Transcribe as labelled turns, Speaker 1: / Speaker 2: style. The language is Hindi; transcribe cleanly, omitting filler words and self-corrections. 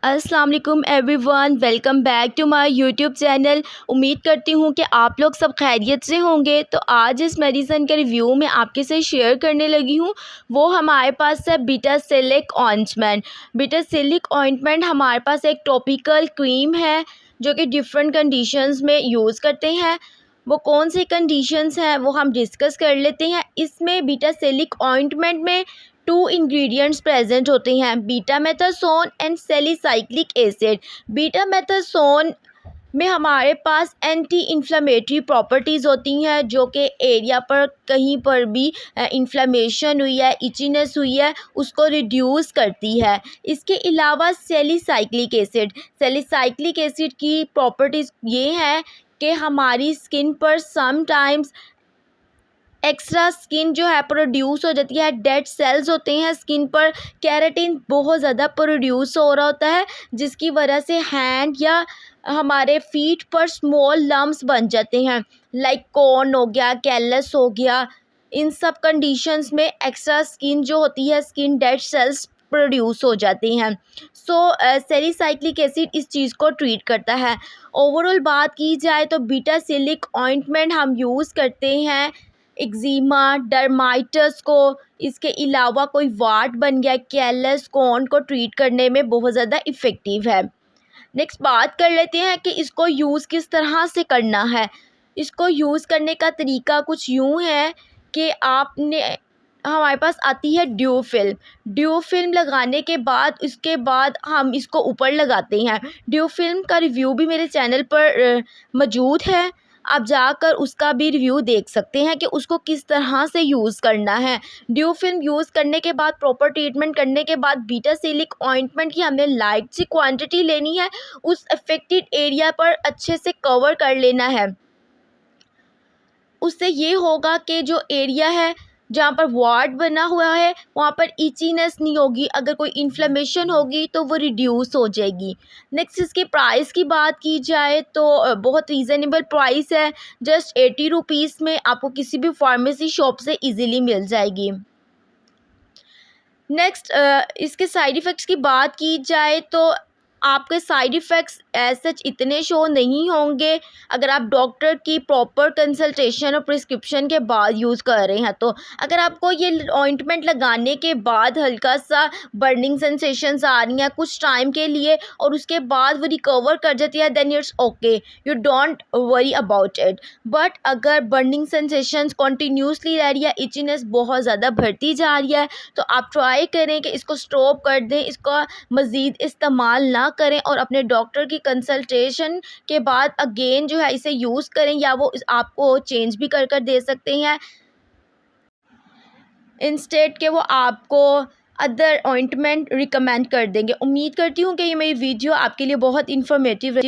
Speaker 1: अस्सलाम वालेकुम everyone, welcome back to my YouTube channel. उम्मीद करती हूँ कि आप लोग सब खैरियत से होंगे। तो आज इस मेडिसिन के रिव्यू में आपके साथ शेयर करने लगी हूँ। वो हमारे पास है बिटासिलिक ऑइंटमेंट। बिटासिलिक ऑइंटमेंट हमारे पास एक टॉपिकल क्रीम है जो कि डिफरेंट कंडीशंस में यूज़ करते हैं। वो कौन सी कंडीशंस हैं वो हम डिस्कस कर लेते हैं। इसमें बिटासिलिक ऑइंटमेंट में टू इंग्रेडिएंट्स प्रेजेंट होते हैं, betamethasone and salicylic acid. Betamethasone में हमारे पास एंटी इन्फ्लेमेटरी प्रॉपर्टीज़ होती हैं जो कि एरिया पर कहीं पर भी इन्फ्लेमेशन हुई है, इचीनेस हुई है, उसको रिड्यूस करती है। इसके अलावा सैलिसाइक्लिक एसिड की प्रॉपर्टीज़ ये हैं कि हमारी स्किन पर समटाइम्स एक्स्ट्रा स्किन जो है प्रोड्यूस हो जाती है, डेड सेल्स होते हैं स्किन पर, केराटिन बहुत ज़्यादा प्रोड्यूस हो रहा होता है जिसकी वजह से हैंड या हमारे फीट पर स्मॉल लम्प्स बन जाते हैं, लाइक कॉर्न हो गया, कैलस हो गया। इन सब कंडीशंस में एक्स्ट्रा स्किन जो होती है, स्किन डेड सेल्स प्रोड्यूस हो जाते हैं। सैलिसाइक्लिक एसिड इस चीज़ को ट्रीट करता है। ओवरऑल बात की जाए तो बीटासिलिक ऑइंटमेंट हम यूज़ करते हैं एक्जिमा, डर्माइटस को, इसके अलावा कोई वाट बन गया, कैलस, कॉर्न को ट्रीट करने में बहुत ज़्यादा इफ़ेक्टिव है। नेक्स्ट बात कर लेते हैं कि इसको यूज़ किस तरह से करना है। इसको यूज़ करने का तरीका कुछ यूँ है कि आपने हमारे पास आती है ड्यू फिल्म। ड्यू फिल्म लगाने के बाद उसके बाद हम इसको ऊपर लगाते हैं। ड्यू फिल्म का रिव्यू भी मेरे चैनल पर मौजूद है, आप जाकर उसका भी रिव्यू देख सकते हैं कि उसको किस तरह से यूज़ करना है। ड्यू फिल्म यूज़ करने के बाद, प्रॉपर ट्रीटमेंट करने के बाद, बीटासिलिक ऑइंटमेंट की हमने लाइट सी क्वांटिटी लेनी है, उस अफेक्टेड एरिया पर अच्छे से कवर कर लेना है। उससे ये होगा कि जो एरिया है जहाँ पर वार्ड बना हुआ है वहाँ पर इचीनेस नहीं होगी, अगर कोई इन्फ्लेमेशन होगी तो वो रिड्यूस हो जाएगी। नेक्स्ट इसके प्राइस की बात की जाए तो बहुत रीज़नेबल प्राइस है, जस्ट 80 रुपीज़ में आपको किसी भी फार्मेसी शॉप से इजीली मिल जाएगी। नेक्स्ट इसके साइड इफ़ेक्ट्स की बात की जाए तो आपके साइड इफ़ेक्ट्स एज सच इतने शो नहीं होंगे अगर आप डॉक्टर की प्रॉपर कंसल्टेशन और प्रिस्क्रिप्शन के बाद यूज़ कर रहे हैं। तो अगर आपको ये ऑइंटमेंट लगाने के बाद हल्का सा बर्निंग सेंसेशंस आ रही हैं कुछ टाइम के लिए और उसके बाद वो रिकवर कर जाती है, then it's okay, you don't worry about it. But अगर बर्निंग सेंसेशंस कॉन्टीन्यूसली रह रही है, इचीनेस बहुत ज़्यादा बढ़ती जा रही है, तो आप ट्राई करें कि इसको स्टॉप कर दें, इसका मज़ीद इस्तेमाल ना करें और अपने डॉक्टर की कंसल्टेशन के बाद अगेन जो है इसे यूज़ करें, या वो आपको चेंज भी कर दे सकते हैं इंस्टेड के वो आपको अदर ऑइंटमेंट रिकमेंड कर देंगे। उम्मीद करती हूँ कि ये मेरी वीडियो आपके लिए बहुत इन्फॉर्मेटिव